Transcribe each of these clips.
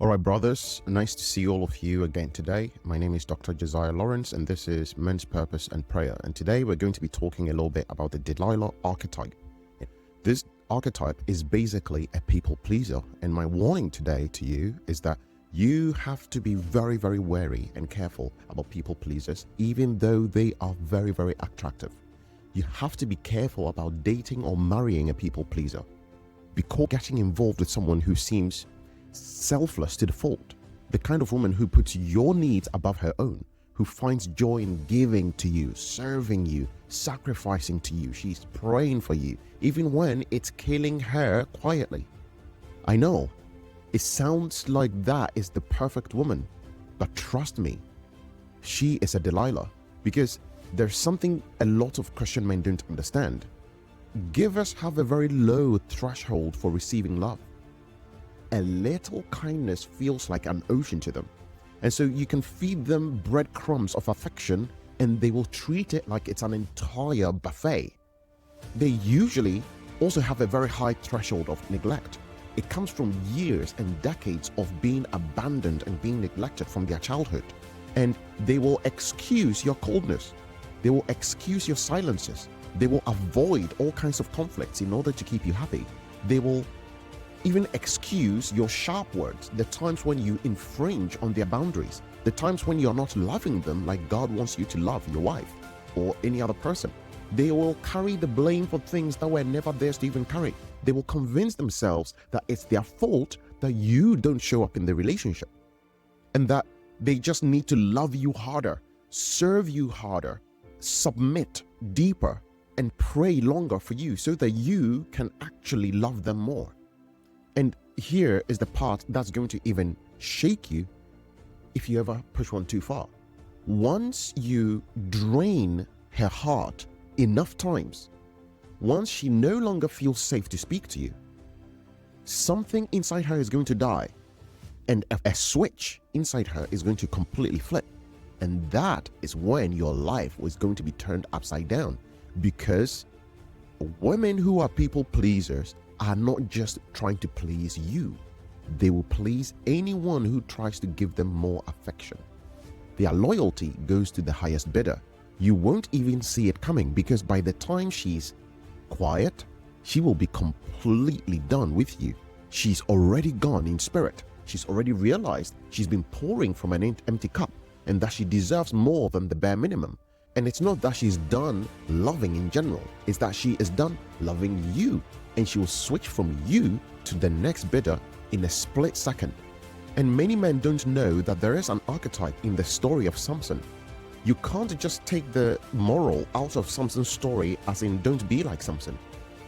All right, brothers, nice to see all of you again today. My name is Dr. Josiah Lawrence, and this is Men's Purpose and Prayer. And today we're going to be talking a little bit about the Delilah archetype. This archetype is basically a people pleaser. And my warning today to you is that you have to be very, very wary and careful about people pleasers, even though they are very, very attractive. You have to be careful about dating or marrying a people pleaser, because getting involved with someone who seems selfless to the fault, the kind of woman who puts your needs above her own, who finds joy in giving to you, serving you, sacrificing to you. She's praying for you, even when it's killing her quietly. I know, it sounds like that is the perfect woman, but trust me, she is a Delilah, because there's something a lot of Christian men don't understand. Givers have a very low threshold for receiving love. A little kindness feels like an ocean to them. And so you can feed them breadcrumbs of affection and they will treat it like it's an entire buffet. They usually also have a very high threshold of neglect. It comes from years and decades of being abandoned and being neglected from their childhood. And they will excuse your coldness. They will excuse your silences. They will avoid all kinds of conflicts in order to keep you happy. They will even excuse your sharp words, the times when you infringe on their boundaries, the times when you're not loving them like God wants you to love your wife or any other person. They will carry the blame for things that were never theirs to even carry. They will convince themselves that it's their fault that you don't show up in the relationship, and that they just need to love you harder, serve you harder, submit deeper, and pray longer for you so that you can actually love them more. And here is the part that's going to even shake you if you ever push one too far. Once you drain her heart enough times, once she no longer feels safe to speak to you, something inside her is going to die, and a switch inside her is going to completely flip. And that is when your life was going to be turned upside down, because women who are people pleasers are not just trying to please you. They will please anyone who tries to give them more affection. Their loyalty goes to the highest bidder. You won't even see it coming, because by the time she's quiet, she will be completely done with you. She's already gone in spirit. She's already realized she's been pouring from an empty cup, and that she deserves more than the bare minimum. And it's not that she's done loving in general, it's that she is done loving you, and she will switch from you to the next bidder in a split second. And many men don't know that there is an archetype in the story of Samson. You can't just take the moral out of Samson's story as in don't be like Samson.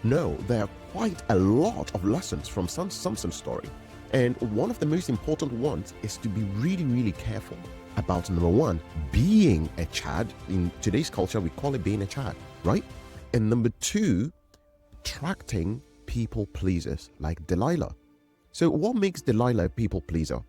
No, there are quite a lot of lessons from Samson's story. And one of the most important ones is to be really, really careful about, number one, being a Chad. In today's culture, we call it being a Chad, right? And number two, attracting people pleasers like Delilah. So what makes Delilah a people pleaser?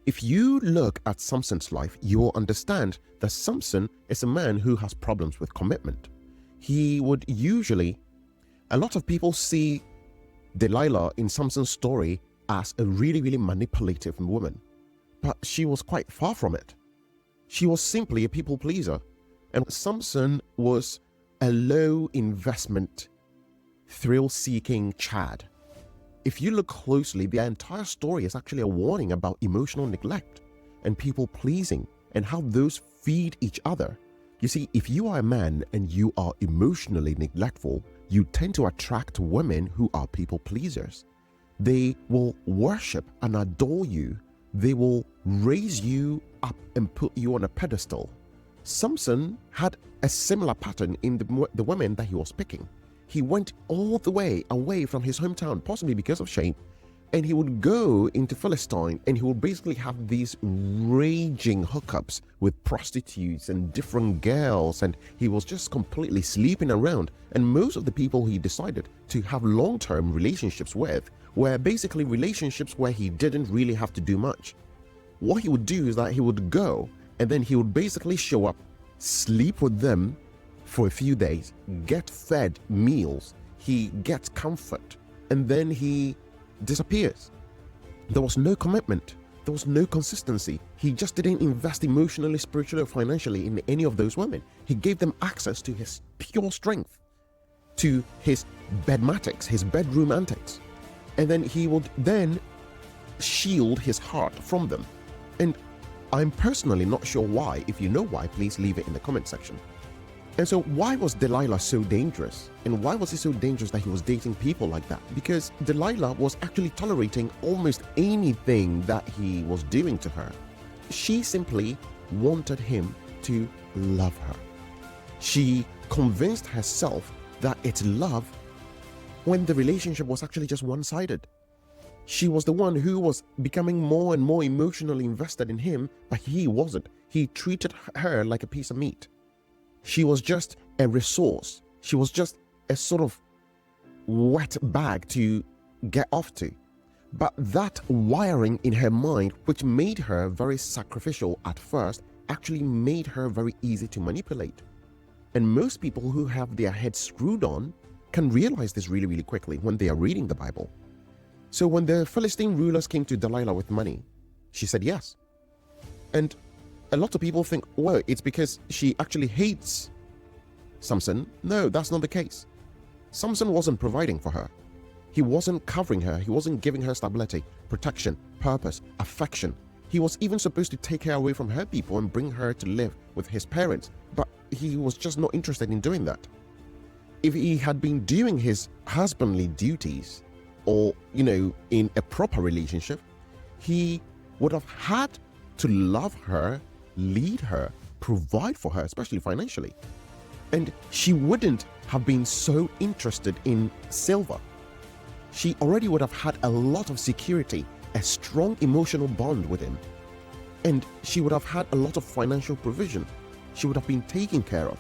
If you look at Samson's life, you will understand that Samson is a man who has problems with commitment. He would usually, a lot of people see Delilah in Samson's story as a really, really manipulative woman, but she was quite far from it. She was simply a people pleaser, and Samson was a low investment, thrill-seeking Chad. If you look closely, the entire story is actually a warning about emotional neglect and people pleasing and how those feed each other. You see, if you are a man and you are emotionally neglectful, you tend to attract women who are people pleasers. They will worship and adore you. They will raise you up and put you on a pedestal. Samson had a similar pattern in the women that he was picking. He went all the way away from his hometown, possibly because of shame, and he would go into Philistine, and he would basically have these raging hookups with prostitutes and different girls, and he was just completely sleeping around. And most of the people he decided to have long-term relationships with were basically relationships where he didn't really have to do much. What he would do is that he would go, and then he would basically show up, sleep with them for a few days, get fed meals, he gets comfort, and then he disappears. There was no commitment. There was no consistency. He just didn't invest emotionally, spiritually, or financially in any of those women. He gave them access to his pure strength, to his bedmatics, his bedroom antics. And then he would then shield his heart from them. And I'm personally not sure why. If you know why, please leave it in the comment section. And so why was Delilah so dangerous? And why was it so dangerous that he was dating people like that? Because Delilah was actually tolerating almost anything that he was doing to her. She simply wanted him to love her. She convinced herself that it's love when the relationship was actually just one-sided. She was the one who was becoming more and more emotionally invested in him, but he wasn't. He treated her like a piece of meat. She was just a resource. She was just a sort of wet bag to get off to. But that wiring in her mind, which made her very sacrificial at first, actually made her very easy to manipulate. And most people who have their heads screwed on can realize this really, really quickly when they are reading the Bible. So when the Philistine rulers came to Delilah with money, she said yes. And a lot of people think, well, it's because she actually hates Samson. No, that's not the case. Samson wasn't providing for her. He wasn't covering her. He wasn't giving her stability, protection, purpose, affection. He was even supposed to take her away from her people and bring her to live with his parents. But he was just not interested in doing that. If he had been doing his husbandly duties, or, in a proper relationship, he would have had to love her, lead her, provide for her, especially financially. And she wouldn't have been so interested in silver. She already would have had a lot of security, a strong emotional bond with him. And she would have had a lot of financial provision. She would have been taken care of.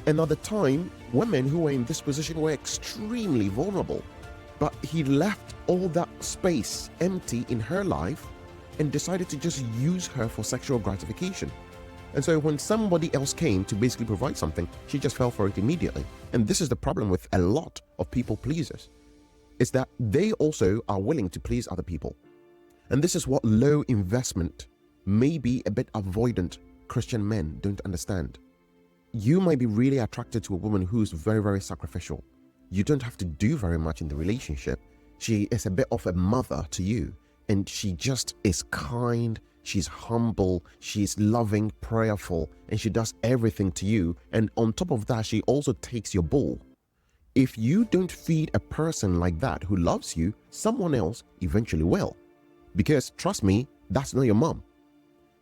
And at the time, women who were in this position were extremely vulnerable. But he left all that space empty in her life and decided to just use her for sexual gratification. And so when somebody else came to basically provide something, she just fell for it immediately. And this is the problem with a lot of people pleasers, is that they also are willing to please other people. And this is what low investment, maybe a bit avoidant Christian men don't understand. You might be really attracted to a woman who's very, very sacrificial. You don't have to do very much in the relationship. She is a bit of a mother to you, and she just is kind, she's humble, she's loving, prayerful, and she does everything to you. And on top of that, she also takes your bull. If you don't feed a person like that who loves you, someone else eventually will. Because trust me, that's not your mom.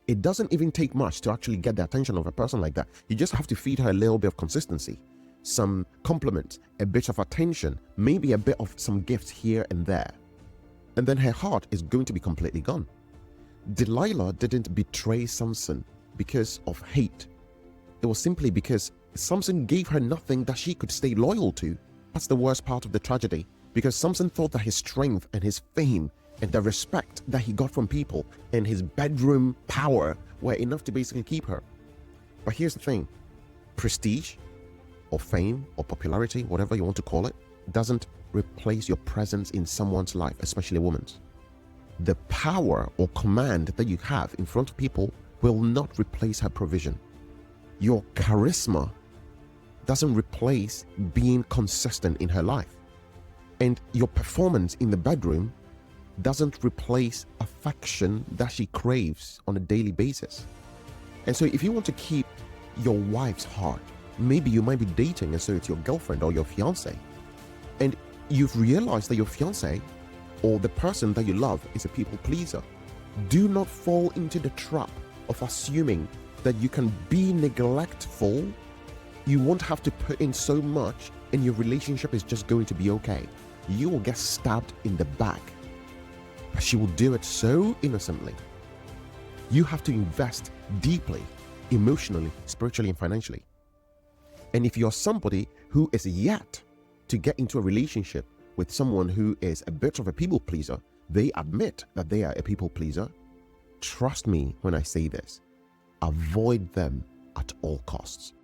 It doesn't even take much to actually get the attention of a person like that. You just have to feed her a little bit of consistency, some compliments, a bit of attention, maybe a bit of some gifts here and there. And then her heart is going to be completely gone. Delilah didn't betray Samson because of hate. It was simply because Samson gave her nothing that she could stay loyal to. That's the worst part of the tragedy, because Samson thought that his strength and his fame and the respect that he got from people and his bedroom power were enough to basically keep her. But here's the thing, prestige or fame or popularity, whatever you want to call it, doesn't replace your presence in someone's life, especially a woman's. The power or command that you have in front of people will not replace her provision. Your charisma doesn't replace being consistent in her life. And your performance in the bedroom doesn't replace affection that she craves on a daily basis. And so if you want to keep your wife's heart, maybe you might be dating, and so it's your girlfriend or your fiance, and you've realized that your fiance or the person that you love is a people pleaser. Do not fall into the trap of assuming that you can be neglectful, you won't have to put in so much, and your relationship is just going to be okay. You will get stabbed in the back, but she will do it so innocently. You have to invest deeply, emotionally, spiritually, and financially. And if you're somebody who is yet to get into a relationship with someone who is a bit of a people pleaser, they admit that they are a people pleaser, trust me when I say this, avoid them at all costs.